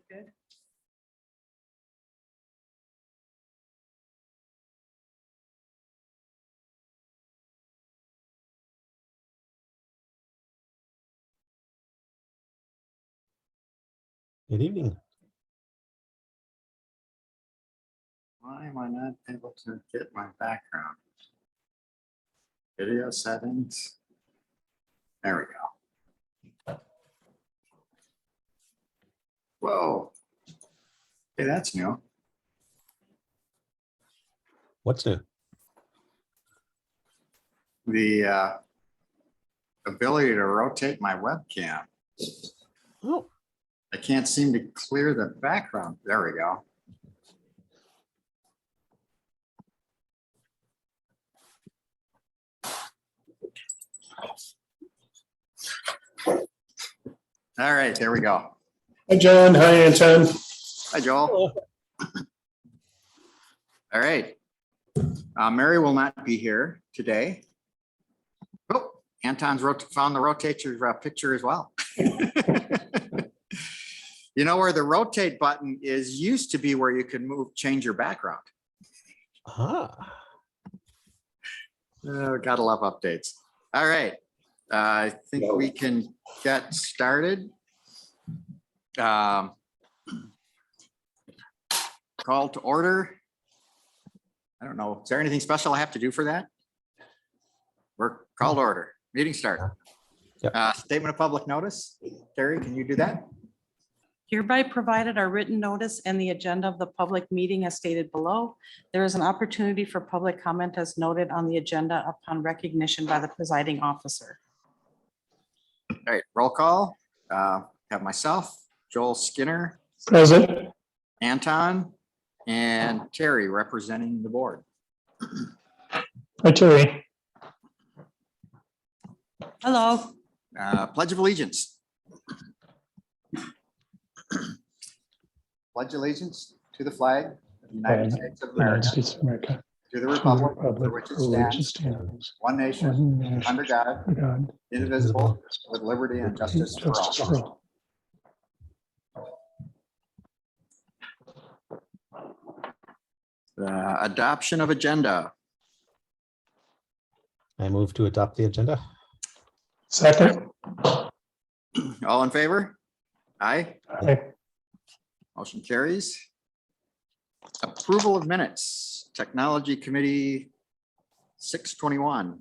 Good. Good evening. Why am I not able to get my background? Video settings. There we go. Whoa. Hey, that's new. What's new? The ability to rotate my webcam. Oh, I can't seem to clear the background. There we go. All right, there we go. Hi, John. Hi, Anton. Hi, Joel. hello. All right. Mary will not be here today. Oh, Anton's found the rotator picture as well. You know where the rotate button is used to be where you can change your background. Ah, Gotta love updates. All right. I think we can get started. Call to order. I don't know. Is there anything special I have to do for that? We're called to order. Meeting start. Yep. Statement of public notice. Terry, can you do that? Hereby provided our written notice and the agenda of the public meeting as stated below. There is an opportunity for public comment as noted on the agenda upon recognition by the presiding officer. All right, roll call. Have myself, Joel Skinner, Present. Anton, and Terry representing the board. Hi, Terry. Hello. Pledge of allegiance. Pledge allegiance to the flag of the United States of United America, States of America. to the To the republic for republic which it for which it stands, stands, one nation, one nation, under God, under God, indivisible, with liberty and justice for justice all. for all. Adoption of agenda. I move to adopt the agenda. Second. All in favor? Aye. Hi. Motion carries. Approval of minutes, Technology Committee 6/21.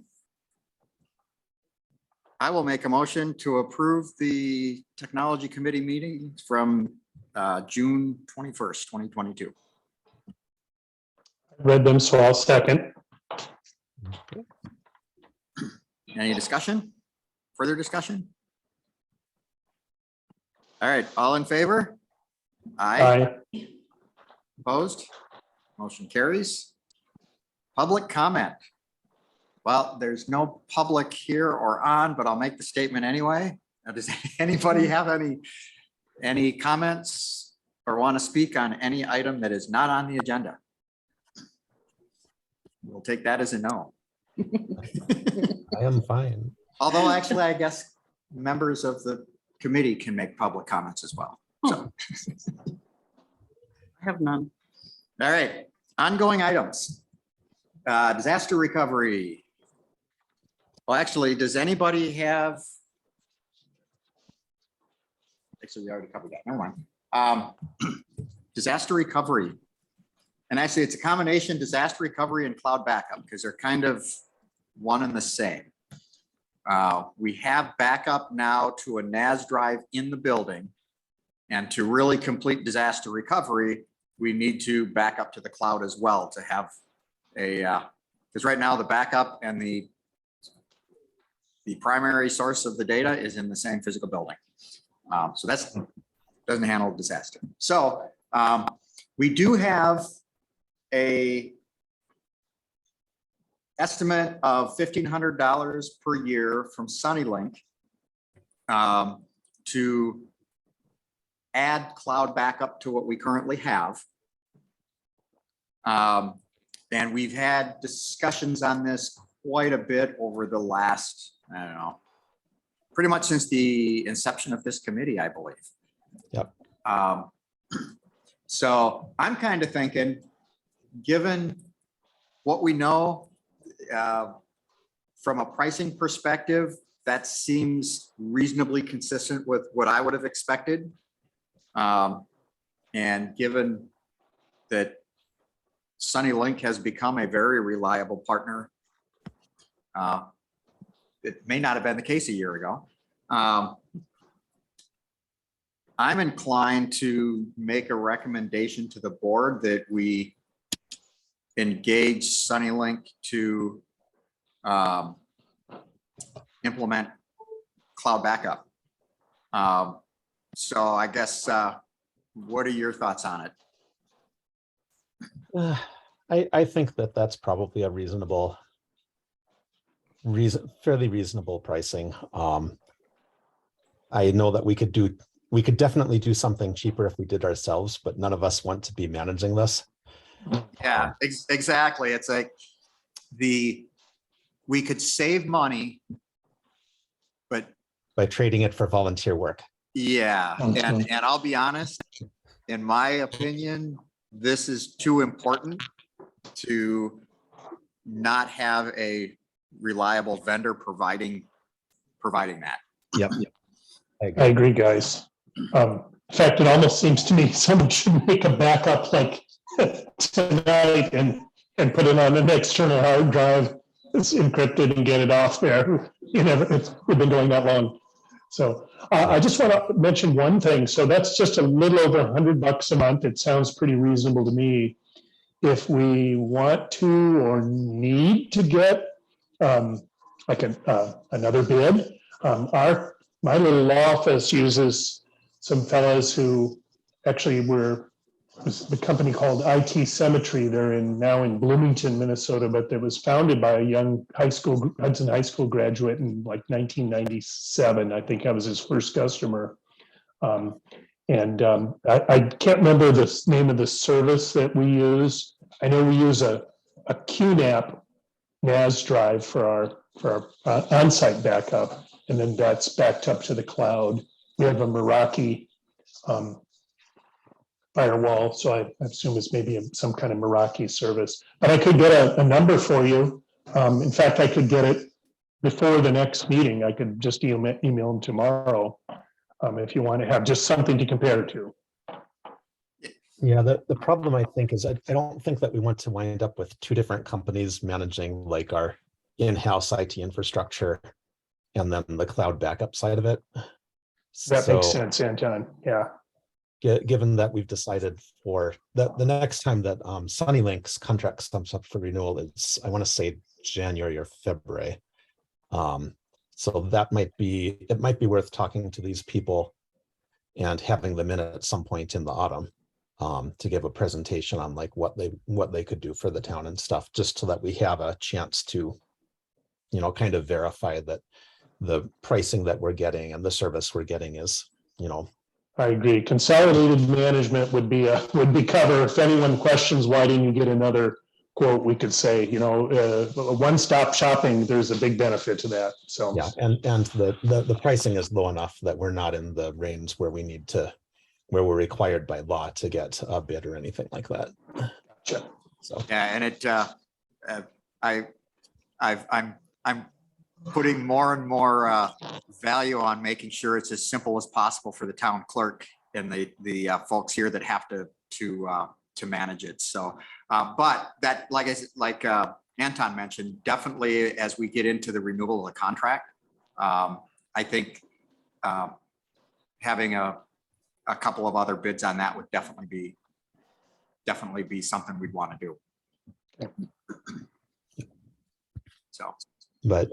I will make a motion to approve the Technology Committee meetings from June 21st, 2022. Read them, so I'll second. Any discussion? Further discussion? All right, all in favor? Aye. Aye. Opposed? Motion carries. Public comment. Well, there's no public here or on, but I'll make the statement anyway. Does anybody have any comments or want to speak on any item that is not on the agenda? We'll take that as a no. I am fine. Although actually, I guess members of the committee can make public comments as well. So, I have none. all right, ongoing items. Disaster recovery. Well, actually, does anybody have? Actually, we already covered that. Never mind. Disaster recovery. And actually, it's a combination disaster recovery and cloud backup because they're kind of one and the same. We have backup now to a NAS drive in the building. And to really complete disaster recovery, we need to back up to the cloud as well to have because right now the backup and the primary source of the data is in the same physical building. So that's doesn't handle disaster. So we do have a estimate of $1,500 per year from SunnyLink to add cloud backup to what we currently have. And we've had discussions on this quite a bit over the last, I don't know, pretty much since the inception of this committee, I believe. Yep. So I'm kind of thinking, given what we know, from a pricing perspective, that seems reasonably consistent with what I would have expected. And given that Sunnylink has become a very reliable partner, it may not have been the case a year ago. I'm inclined to make a recommendation to the board that we engage Sunnylink to implement cloud backup. So I guess, what are your thoughts on it? I think that that's probably a fairly reasonable pricing. I know that we could definitely do something cheaper if we did ourselves, but none of us want to be managing this. Yeah, exactly. It's like we could save money, but By trading it for volunteer work. yeah, Okay. and I'll be honest, in my opinion, this is too important to not have a reliable vendor providing that. Yep. I agree, guys. In fact, it almost seems to me someone should make a backup like tonight and put it on an external hard drive. It's encrypted and get it off there. You know, we've been going that long. So I just want to mention one thing. So that's just a little over $100 a month. It sounds pretty reasonable to me. If we want to or need to get like another bid, my little office uses some fellows who actually was the company called IT Cemetery. They're now in Bloomington, Minnesota, but it was founded by a young Hudson High School graduate in like 1997. I think I was his first customer. I can't remember the name of the service that we use. I know we use a QNAP NAS drive for our on-site backup, and then that's backed up to the cloud. We have a Meraki firewall, so I assume it's maybe some kind of Meraki service. But I could get a number for you. In fact, I could get it before the next meeting. I could just email them tomorrow if you want to have just something to compare to. Yeah, the problem I think is I don't think that we want to wind up with two different companies managing like our in-house IT infrastructure and then the cloud backup side of it. That makes sense, Anton. Yeah. Given that we've decided for the next time that Sunnylink's contract comes up for renewal is, I want to say January or February. So that might be worth talking to these people and having them in at some point in the autumn to give a presentation on like what they could do for the town and stuff, just so that we have a chance to, you know, kind of verify that the pricing that we're getting and the service we're getting is, you know. I agree. Consolidated management would be cover. If anyone questions, why didn't you get another quote? We could say, you know, one-stop shopping, there's a big benefit to that. So, Yeah. And the pricing is low enough that we're not in the range where where we're required by law to get a bid or anything like that. Gotcha. So, Yeah, and I'm putting more and more value on making sure it's as simple as possible for the town clerk and the folks here that have to manage it. So, but that, like Anton mentioned, definitely as we get into the renewal of the contract, I think having a couple of other bids on that would definitely be something we'd want to do. So, but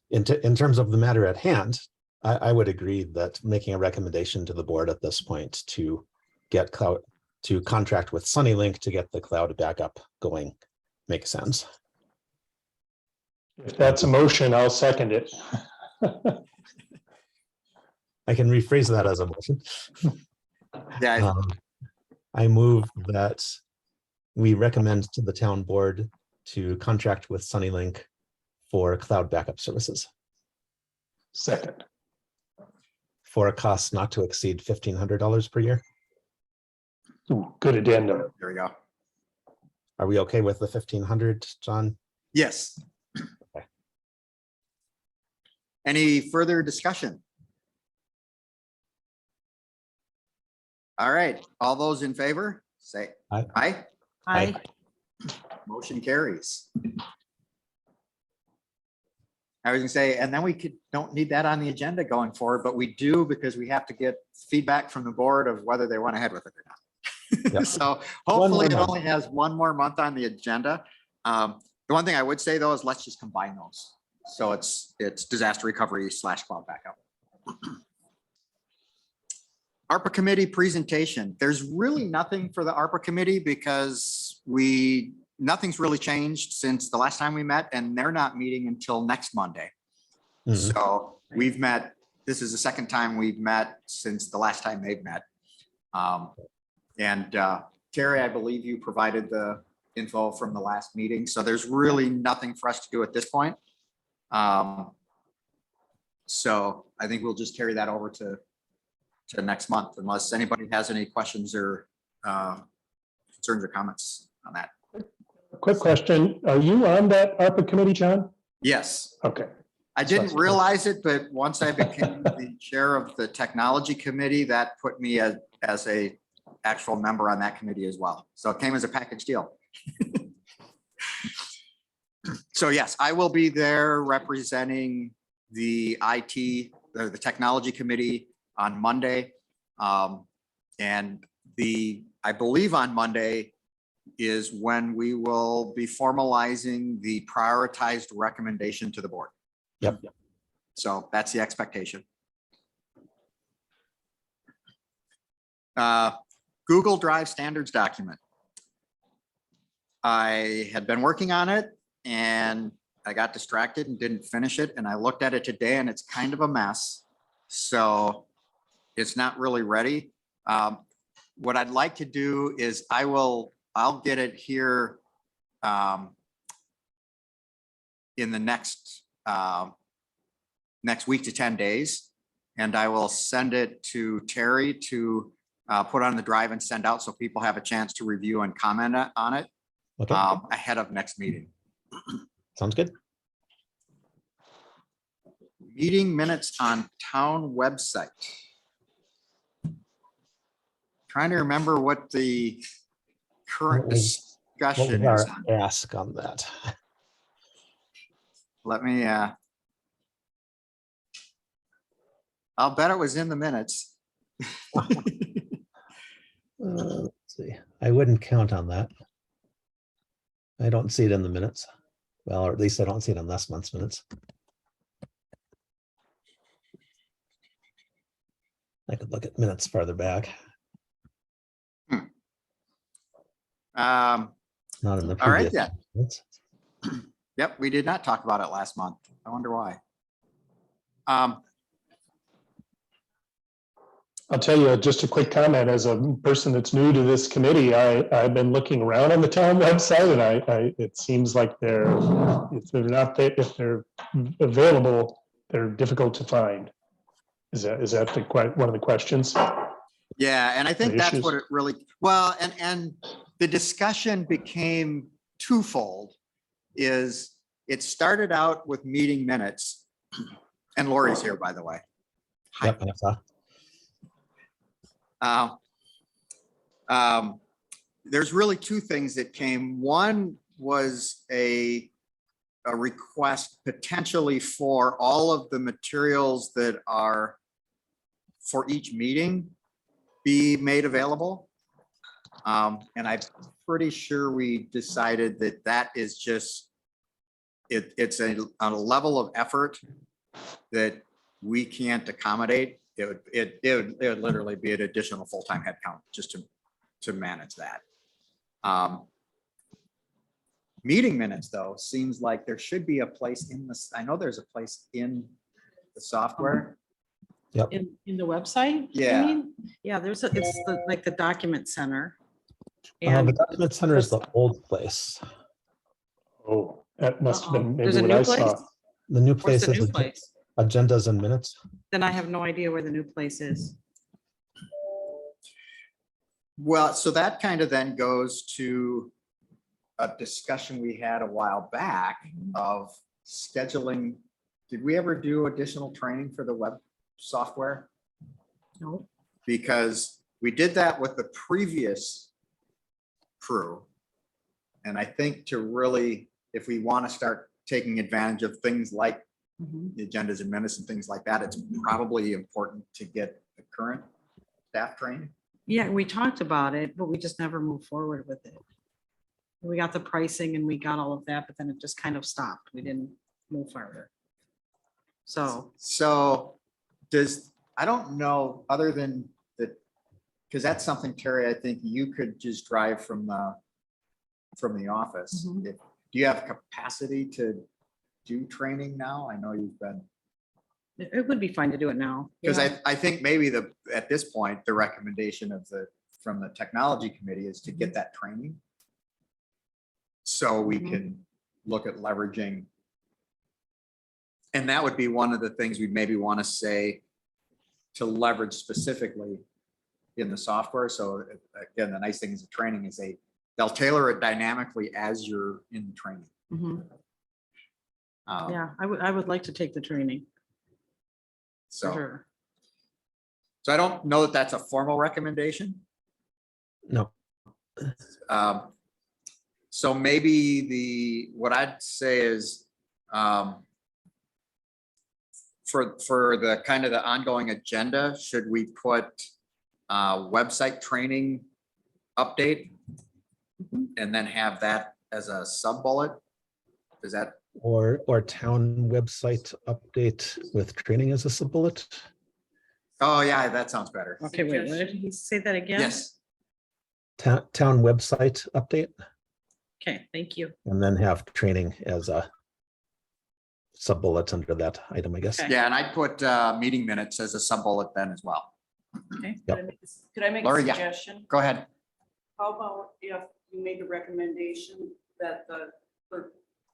in terms of the matter at hand, I would agree that making a recommendation to the board at this point to get to contract with Sunnylink to get the cloud backup going makes sense. If that's a motion, I'll second it. I can rephrase that as a motion. yeah, I move that we recommend to the town board to contract with Sunnylink for cloud backup services Second. for a cost not to exceed $1,500 per year. Ooh, good addendum. There we go. Are we okay with the 1,500, John? Yes. Okay. Any further discussion? All right, all those in favor, say Aye. aye. Aye. Motion carries. I was gonna say, and then we don't need that on the agenda going forward, but we do because we have to get feedback from the board of whether they want to head with it or not. Yep. So One more hopefully it month. only has one more month on the agenda. The one thing I would say though is let's just combine those. So it's disaster recovery / cloud backup. ARPA committee presentation. There's really nothing for the ARPA committee because nothing's really changed since the last time we met, and they're not meeting until next Monday. Mhm. So we've met, this is the second time we've met since the last time they've met. Terry, I believe you provided the info from the last meeting, so there's really nothing for us to do at this point. So I think we'll just carry that over to next month unless anybody has any questions or concerns or comments on that. Quick question. Are you on that ARPA committee, John? Yes, Okay. I didn't realize it, but once I became the chair of the technology committee, that put me as a actual member on that committee as well. So it came as a package deal. So yes, I will be there representing the IT, the technology committee on Monday. And I believe on Monday is when we will be formalizing the prioritized recommendation to the board. Yep. So that's the expectation. Google Drive standards document. I had been working on it and I got distracted and didn't finish it. And I looked at it today and it's kind of a mess. So it's not really ready. What I'd like to do is I'll get it here in the next week to 10 days. And I will send it to Terry to put on the drive and send out so people have a chance to review and comment on it Okay, ahead of next meeting. sounds good. Meeting minutes on town website. Trying to remember what the current What was discussion our is. ask on that? Let me, I'll bet it was in the minutes. Let's see, I wouldn't count on that. I don't see it in the minutes. Well, or at least I don't see it in last month's minutes. I could look at minutes farther back, not in the All right, previous yeah. minutes. Yep, we did not talk about it last month. I wonder why. I'll tell you just a quick comment. As a person that's new to this committee, I've been looking around on the town website and it seems like if they're available, they're difficult to find. Is that one of the questions? Yeah, and I think The that's issues. what it really, well, and the discussion became twofold. Is it started out with meeting minutes, and Lori's here, by the way. Hi. Yep, I saw. There's really two things that came. One was a request potentially for all of the materials that are for each meeting be made available. And I'm pretty sure we decided that is just, it's a level of effort that we can't accommodate. It would literally be an additional full-time headcount just to manage that. Meeting minutes, though, seems like there should be a place in this. I know there's a place in the software. In the website? you Yeah. mean? Yeah, it's like the document center. The And document center is the old place. Oh, that must have been There's maybe a what new I saw. place? The new Where's place the is new place? agendas and minutes. Then I have no idea where the new place is. Well, so that kind of then goes to a discussion we had a while back of scheduling. Did we ever do additional training for the web software? No. Because we did that with the previous crew. And I think to really, if we want to start taking advantage of things like Mhm. the agendas and minutes and things like that, it's probably important to get the current staff trained. Yeah, we talked about it, but we just never moved forward with it. We got the pricing and we got all of that, but then it just kind of stopped. We didn't move further. So, So does, I don't know, other than that, because that's something, Terry, I think you could just drive from the office. Mhm. Do you have capacity to do training now? I know you've been, it would be fine to do it now. because Yeah. I think maybe at this point, the recommendation from the technology committee is to get that training. So we Mhm. can look at leveraging. And that would be one of the things we'd maybe want to say to leverage specifically in the software. So again, the nice thing is the training is they'll tailor it dynamically as you're in the training. Mhm. Um, Yeah, I would like to take the training. For So, sure. so I don't know that that's a formal recommendation. No, Um, So maybe what I'd say is, for the kind of the ongoing agenda, should we put website training update? Mhm. And then have that as a sub bullet? Is that, or town website update with training as a sub bullet. oh yeah, that sounds better. Okay, wait, what did he say that again? Yes, Town website update, Okay, thank you. and then have training as a sub bullet under that item, I guess. Okay. yeah, and I'd put meeting minutes as a sub bullet then as well. Okay. Could I make a Lori, yeah. suggestion? Go ahead. How about if you make a recommendation that the clerk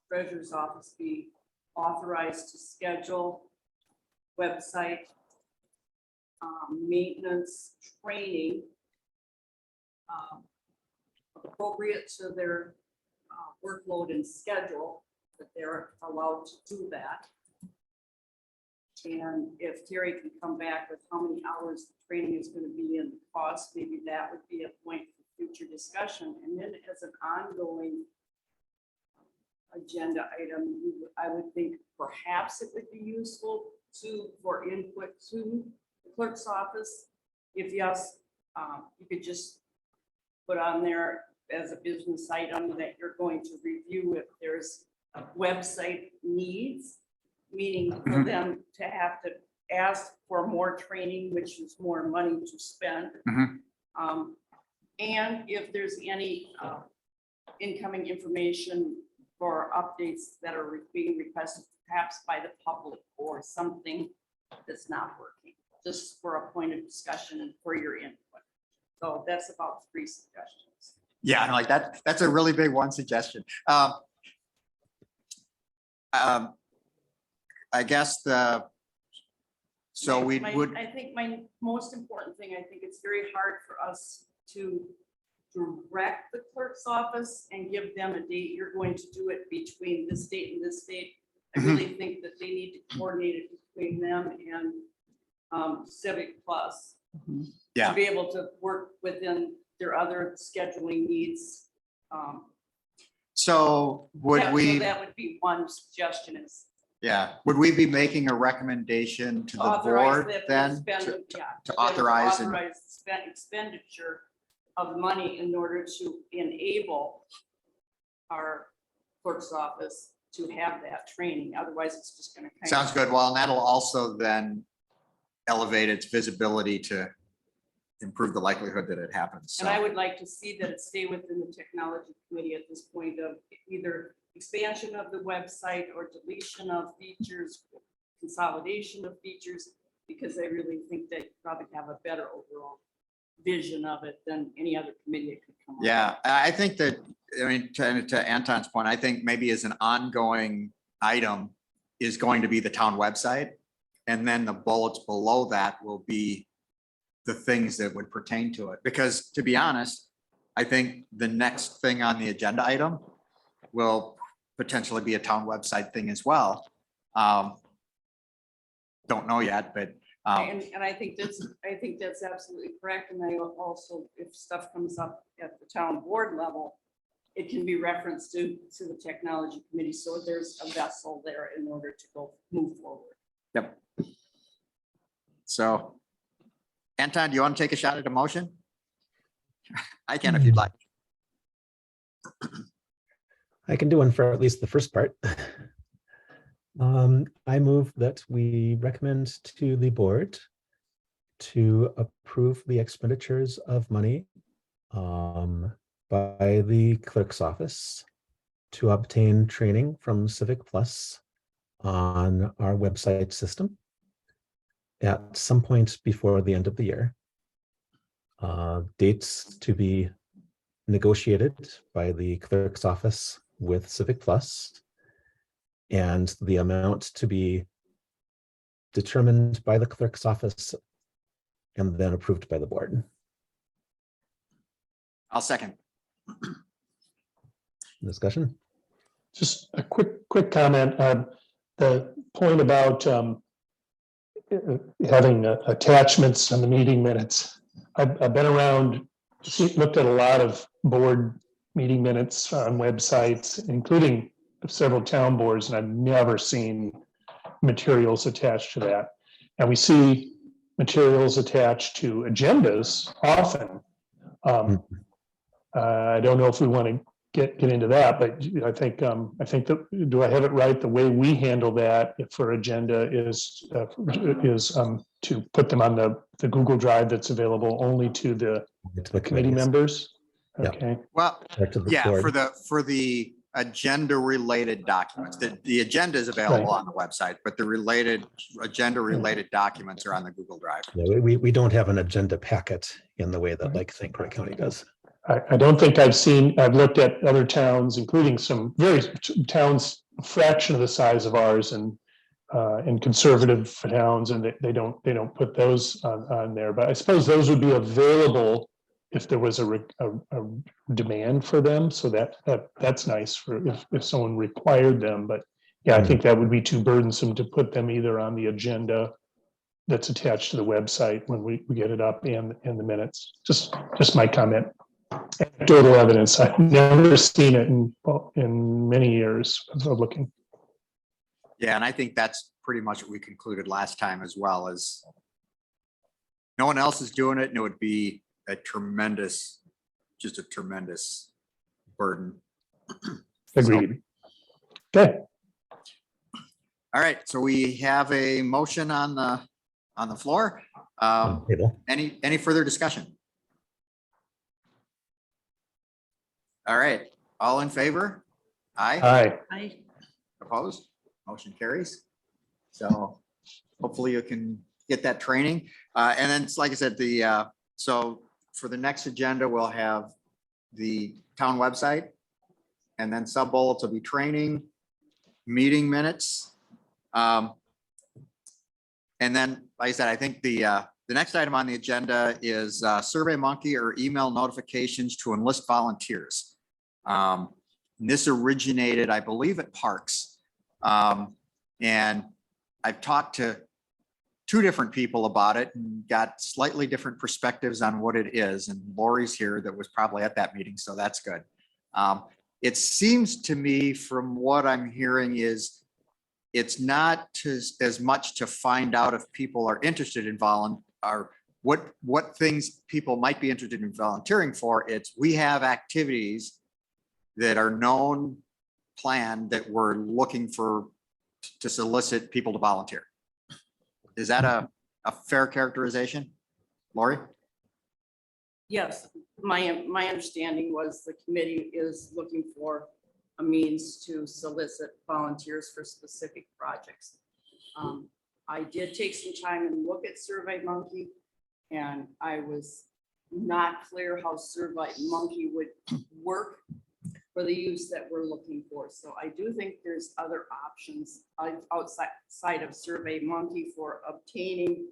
treasurer's office be authorized to schedule website maintenance training appropriate to their workload and schedule, that they're allowed to do that. And if Terry can come back with how many hours the training is going to be and the cost, maybe that would be a point for future discussion. And then as an ongoing agenda item, I would think perhaps it would be useful for input to the clerk's office. If yes, you could just put on there as a business item that you're going to review if there's website needs, meaning for them to have to ask for more training, which is more money to spend. Mhm. And if there's any incoming information for updates that are being requested perhaps by the public or something that's not working, just for a point of discussion and for your input. So that's about 3 suggestions. Yeah, like that's a really big one suggestion. I guess so we would, I think my most important thing, I think it's very hard for us to direct the clerk's office and give them a date. You're going to do it between this date and this date. I really think that they need to coordinate it between them and Civic Plus. Yeah. To be able to work within their other scheduling needs. so would So we, that would be one suggestion is yeah, would we be making a recommendation to the authorize board them then? to spend, to- yeah. to them authorize and- authorize expenditure of money in order to enable our clerk's office to have that training. Otherwise, it's just gonna. kind of- Sounds good. Well, and that'll also then elevate its visibility to improve the likelihood that it happens. And I So, would like to see that it stay within the technology committee at this point of either expansion of the website or deletion of features, consolidation of features, because I really think they probably have a better overall vision of it than any other committee it could come up with. yeah, I think that, I mean, to Anton's point, I think maybe as an ongoing item is going to be the town website. And then the bullets below that will be the things that would pertain to it. Because to be honest, I think the next thing on the agenda item will potentially be a town website thing as well. Don't know yet, but And I think that's absolutely correct. And I also, if stuff comes up at the town board level, it can be referenced to the technology committee. So there's a vessel there in order to move forward. yep. So, Anton, do you want to take a shot at a motion? I can if you'd like. I can do one for at least the first part. I move that we recommend to the board to approve the expenditures of money by the clerk's office to obtain training from Civic Plus on our website system at some point before the end of the year. Dates to be negotiated by the clerk's office with Civic Plus, and the amount to be determined by the clerk's office and then approved by the board. I'll second. Discussion? Just a quick comment on the point about having attachments on the meeting minutes. I've been around, looked at a lot of board meeting minutes on websites, including several town boards, and I've never seen materials attached to that. And we see materials attached to agendas often. I don't know if we want to get into that, but I think that, do I have it right? The way we handle that for agenda is to put them on the Google Drive that's available only to the committee committees. members. Yeah. Okay. Well, Or to the yeah, board. for the agenda related documents, the agenda is available Right. on the website, but the related agenda related documents are on the Google Drive. Yeah, we don't have an agenda packet in the way that like St. Croix County does. I don't think I've looked at other towns, including some very towns, a fraction of the size of ours and in conservative towns, and they don't put those on there. But I suppose those would be available if there was a demand for them. So that's nice for if someone required them. But yeah, I think that would be too burdensome to put them either on the agenda that's attached to the website when we get it up and the minutes. Just my comment. Anecdotal evidence. I've never seen it in many years of looking. Yeah, and I think that's pretty much what we concluded last time as well, as no one else is doing it, and it would be just a tremendous burden. Agreed. Okay. All right, so we have a motion on the floor. Table. Any further discussion? All right, all in favor? Aye. Aye. Opposed? Motion carries. So hopefully you can get that training. And then, it's like I said, so for the next agenda, we'll have the town website, and then sub bullets will be training, meeting minutes. And then, like I said, I think the next item on the agenda is SurveyMonkey or email notifications to enlist volunteers. This originated, I believe, at Parks. And I've talked to two different people about it and got slightly different perspectives on what it is. And Lori's here that was probably at that meeting, so that's good. It seems to me from what I'm hearing is it's not as much to find out if people are interested in or what things people might be interested in volunteering for. It's we have activities that are known, planned, that we're looking for to solicit people to volunteer. Is that a fair characterization, Lori? Yes, my understanding was the committee is looking for a means to solicit volunteers for specific projects. I did take some time and look at SurveyMonkey, and I was not clear how SurveyMonkey would work for the use that we're looking for. So I do think there's other options outside of SurveyMonkey for obtaining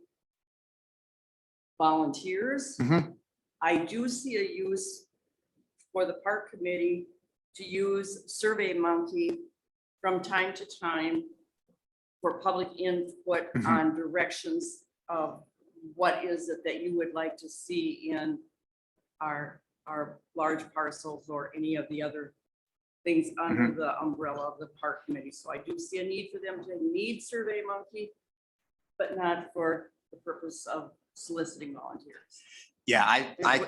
volunteers. Mhm. I do see a use for the park committee to use Survey Monkey from time to time for public input Mhm. on directions of what is it that you would like to see in our large parcels or any of the other things under the umbrella of the park committee. So I do see a need for them to need Survey Monkey, but not for the purpose of soliciting volunteers. Yeah,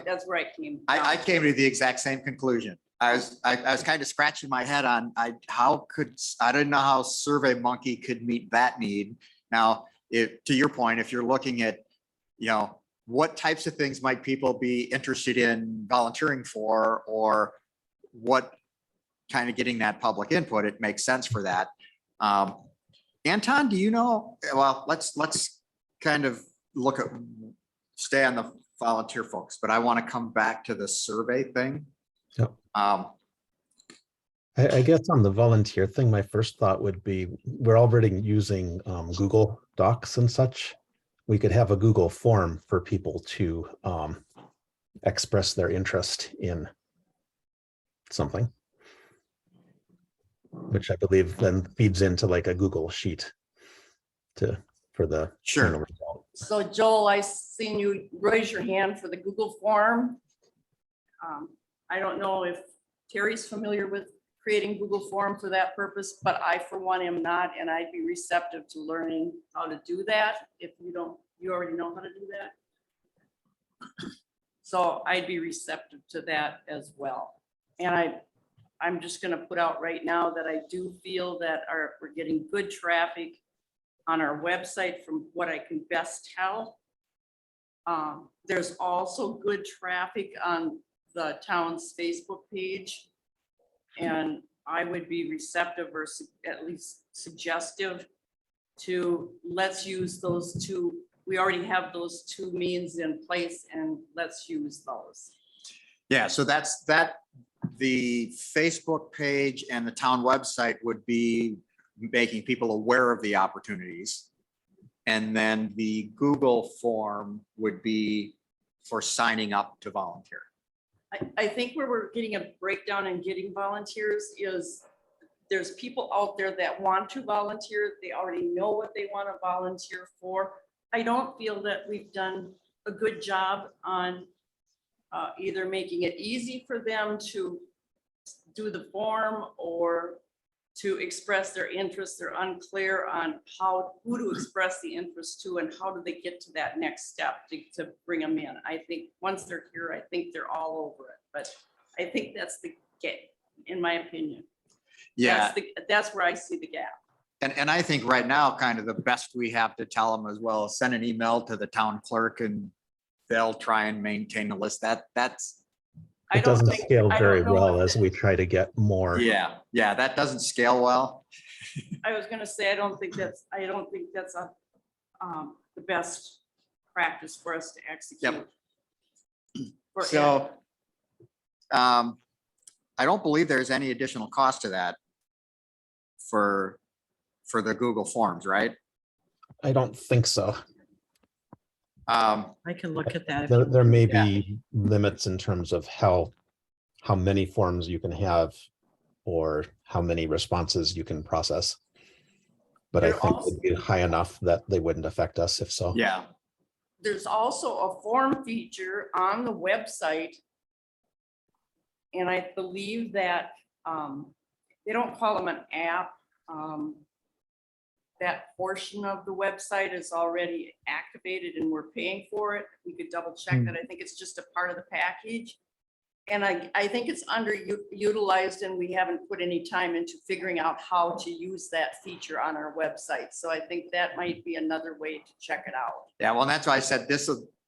That's where I came. I down. came to the exact same conclusion. I was kind of scratching my head on, I didn't know how Survey Monkey could meet that need. Now, to your point, if you're looking at, what types of things might people be interested in volunteering for, or what kind of getting that public input, it makes sense for that. Anton, do you know, well, let's kind of stay on the volunteer folks, but I want to come back to the survey thing. Yep. Um, I guess on the volunteer thing, my first thought would be, we're already using Google Docs and such. We could have a Google form for people to express their interest in something, which I believe then feeds into like a Google sheet for the Sure. final result. So Joel, I seen you raise your hand for the Google form. I don't know if Terry's familiar with creating Google form for that purpose, but I for one am not, and I'd be receptive to learning how to do that. If you already know how to do that. So I'd be receptive to that as well. And I'm just gonna put out right now that I do feel that we're getting good traffic on our website from what I can best tell. There's also good traffic on the town's Facebook page. And I would be receptive or at least suggestive to let's use those two. We already have those two means in place and let's use those. Yeah, so the Facebook page and the town website would be making people aware of the opportunities. And then the Google form would be for signing up to volunteer. I think where we're getting a breakdown and getting volunteers is there's people out there that want to volunteer. They already know what they want to volunteer for. I don't feel that we've done a good job on either making it easy for them to do the form or to express their interest. They're unclear on who to express the interest to and how do they get to that next step to bring them in. I think once they're here, I think they're all over it, but I think that's the gap, in my opinion. Yeah, That's where I see the gap. and I think right now, kind of the best we have to tell them as well, is send an email to the town clerk and they'll try and maintain the list. That's. It doesn't scale I don't very know well if as we try to get more. Yeah, that doesn't scale well. I was gonna say, I don't think that's the best practice for us to execute. For So I don't believe there's any additional cost to that for the Google Forms, right? I don't think so. I can look at that. if you There may Yeah. be limits in terms of how many forms you can have or how many responses you can process. But I There think also- it'd be high enough that they wouldn't affect us if so. Yeah, There's also a form feature on the website. And I believe that they don't call them an app. That portion of the website is already activated and we're paying for it. We could double check that. I think it's just a part of the package. And I think it's underutilized and we haven't put any time into figuring out how to use that feature on our website. So I think that might be another way to check it out. yeah. Well, that's why I said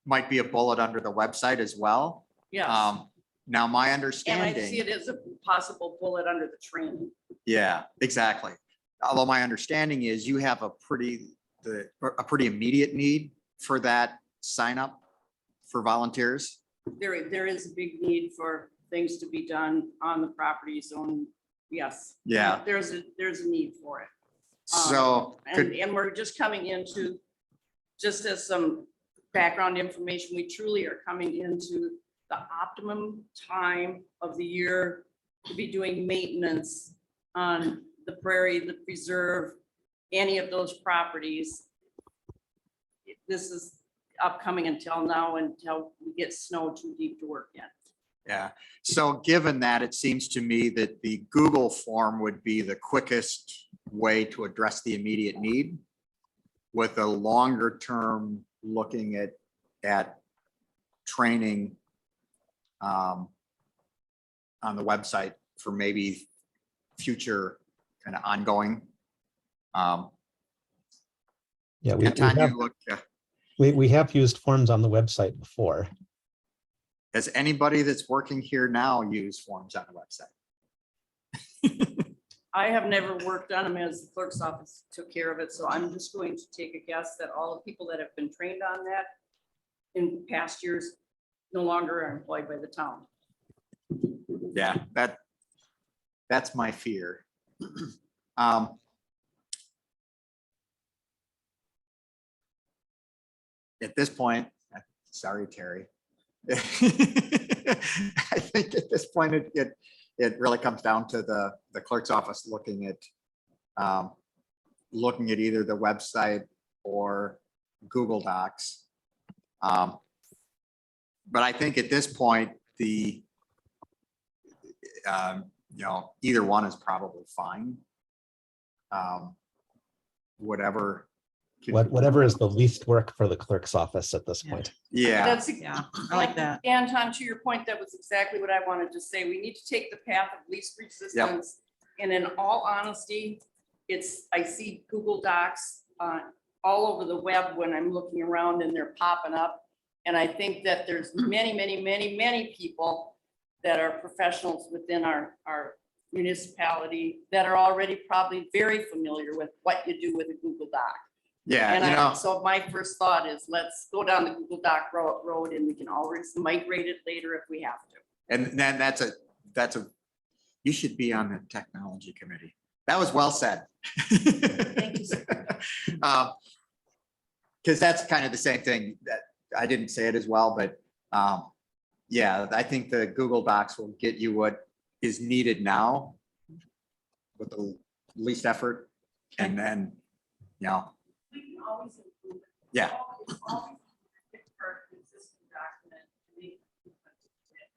might be a bullet under the website as well. Yes. Now, my And I understanding. see it as a possible bullet under the training. Yeah, exactly. Although my understanding is you have a pretty immediate need for that sign up for volunteers. There is a big need for things to be done on the property zone. Yes. Yeah. There's a need for it. So And we're just coming into, just as some background information. We truly are coming into the optimum time of the year to be doing maintenance on the prairie, the preserve, any of those properties. This is upcoming until now, until we get snow too deep to work in. Yeah, so given that, it seems to me that the Google form would be the quickest way to address the immediate need, with a longer term looking at training on the website for maybe future kind of ongoing. Yeah, we Anton, have, you look, we have used forms on the website before. does anybody that's working here now use forms on the website? I have never worked on them as the clerk's office took care of it, so I'm just going to take a guess that all the people that have been trained on that in past years no longer are employed by the town. Yeah, that's my fear. At this point, sorry, Terry. I think at this point, it really comes down to the clerk's office looking at either the website or Google Docs. But I think at this point, either one is probably fine. Whatever. Whatever is the least work for the clerk's office at this Yeah. point. Yeah, That's Yeah, I like that. Anton, to your point, that was exactly what I wanted to say. We need to take the path of least resistance. And in all honesty, I see Google Docs all over the web when I'm looking around and they're popping up. And I think that there's many people that are professionals within our municipality that are already probably very familiar with what you do with a Google Doc. yeah, So my first thought is, let's go down the Google Doc road and we can always migrate it later if we have to. and then that's a, you should be on the technology committee. That was well said. Thank you, sir. Because that's kind of the same thing that I didn't say it as well, but yeah, I think the Google Docs will get you what is needed now with the least effort, and then, We can always improve it. Yeah. It's always a part of the existing document to make improvements to it.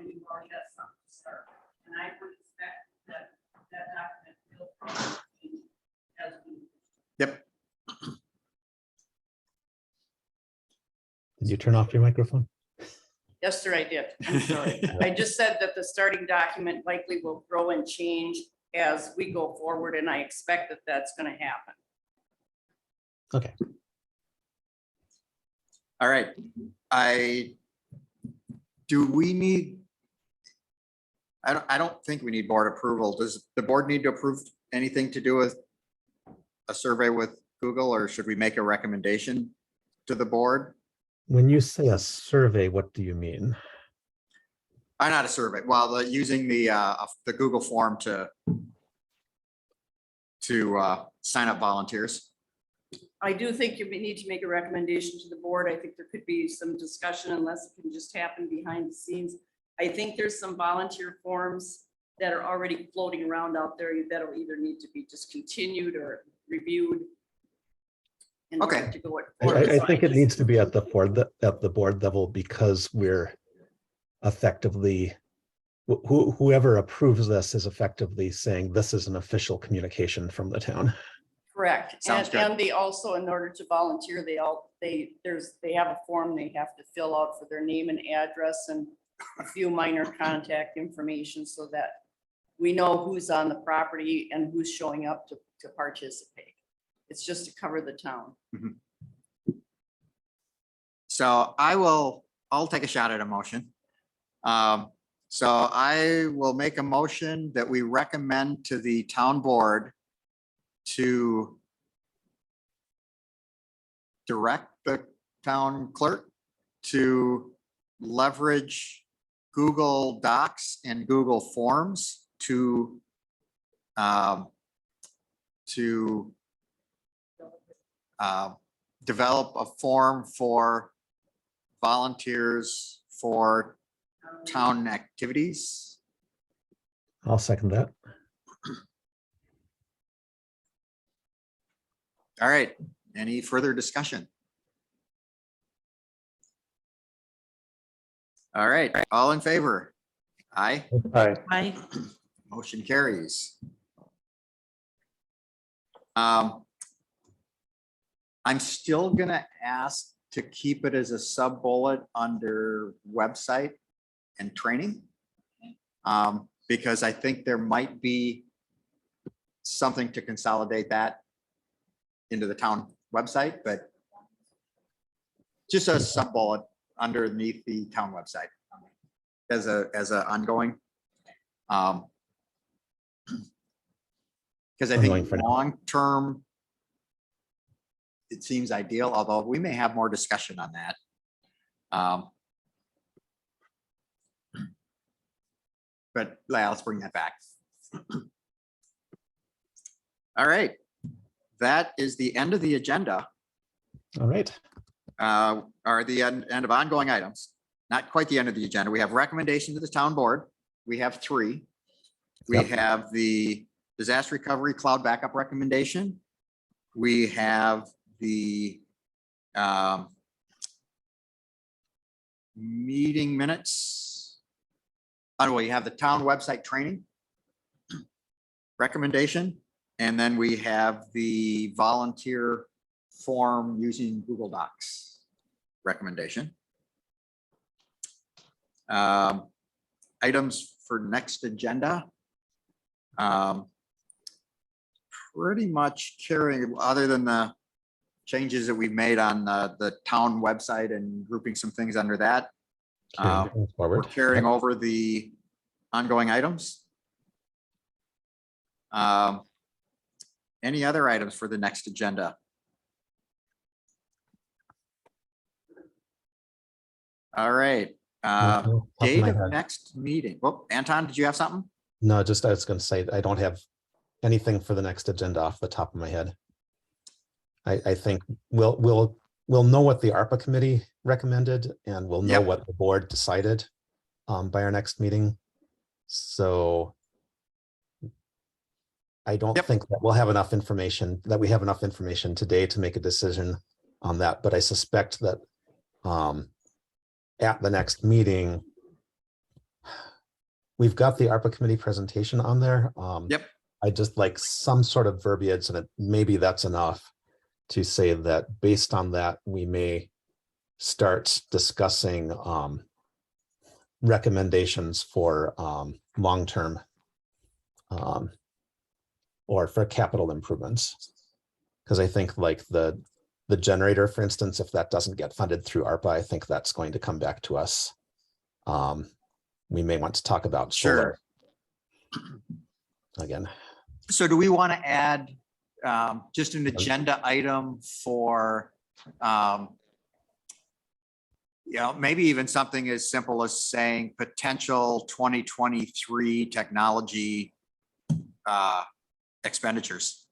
And you've already got something to start with. And I would expect that document will probably change as we. yep. Did you turn off your microphone? Yes, sir, I did. I'm sorry. I just said that the starting document likely will grow and change as we go forward, and I expect that that's going to happen. Okay. All right. Do we need? I don't think we need board approval. Does the board need to approve anything to do with a survey with Google, or should we make a recommendation to the board? When you say a survey, what do you mean? Not a survey. Well, using the Google form to sign up volunteers. I do think you may need to make a recommendation to the board. I think there could be some discussion unless it can just happen behind the scenes. I think there's some volunteer forms that are already floating around out there that'll either need to be discontinued or reviewed. in order Okay. to go I forward. So think it just- needs to be at the board level, because we're effectively, whoever approves this is effectively saying this is an official communication from the town. Correct. Sounds good. And they also, in order to volunteer, they have a form they have to fill out for their name and address and a few minor contact information so that we know who's on the property and who's showing up to participate. It's just to cover the town. So I'll take a shot at a motion. So I will make a motion that we recommend to the town board to direct the town clerk to leverage Google Docs and Google Forms to develop a form for volunteers for town activities. I'll second that. All right, any further discussion? All right, all in favor? Aye, Aye. I, motion carries. I'm still gonna ask to keep it as a sub bullet under website and training. Because I think there might be something to consolidate that into the town website, but just a sub bullet underneath the town website as a ongoing. Because I Ongoing think for now. long-term, it seems ideal, although we may have more discussion on that. But let's bring that back. All right, that is the end of the agenda, All right. or the end of ongoing items. Not quite the end of the agenda. We have recommendation to the town board. We have 3. We Yep. have the disaster recovery cloud backup recommendation. We have the meeting minutes. Oh, we have the town website training recommendation, and then we have the volunteer form using Google Docs recommendation. Items for next agenda. Pretty much carrying, other than the changes that we've made on the town website and grouping some things under that. Carrying things We're forward. carrying over the ongoing items. Any other items for the next agenda? All right, Top of date my of head. next meeting. Well, Anton, did you have something? No, just I was going to say, I don't have anything for the next agenda off the top of my head. I think we'll know what the ARPA committee recommended, and we'll know Yep. what the board decided by our next meeting. So I don't Yep. think that we'll have enough information, that we have enough information today to make a decision on that, but I suspect that at the next meeting, we've got the ARPA committee presentation on there. Yep. I just like some sort of verbiage, and maybe that's enough to say that based on that, we may start discussing recommendations for long-term or for capital improvements. Because I think like the generator, for instance, if that doesn't get funded through ARPA, I think that's going to come back to us. We may want to talk about solar again. So do we want to add just an agenda item for, maybe even something as simple as saying potential 2023 technology expenditures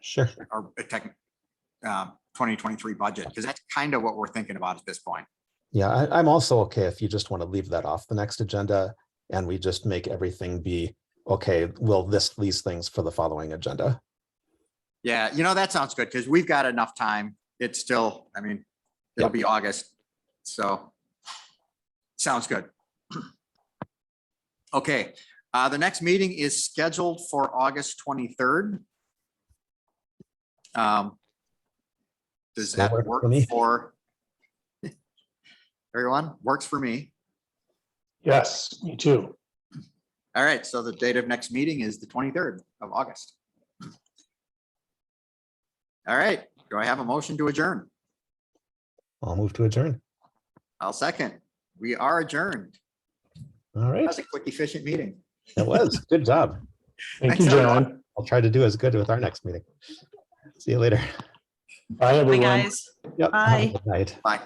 Sure. or 2023 budget, because that's kind of what we're thinking about at this point. Yeah, I'm also okay if you just want to leave that off the next agenda and we just make everything be, okay, we'll list these things for the following agenda. Yeah, that sounds good because we've got enough time. It's still, it'll Yep. be August. So sounds good. Okay, the next meeting is scheduled for August 23rd. Does that That works work for me. for everyone? Works for me. Yes, me too. All right, so the date of next meeting is the 23rd of August. All right, do I have a motion to adjourn? I'll move to adjourn. I'll second. We are adjourned. All right, That's a quick, efficient meeting. it was. Good job. Thank you, Thanks, everyone. John. I'll try to do as good with our next meeting. See you later. Bye, Bye, everyone. guys. Yep. Bye. Good night. Bye.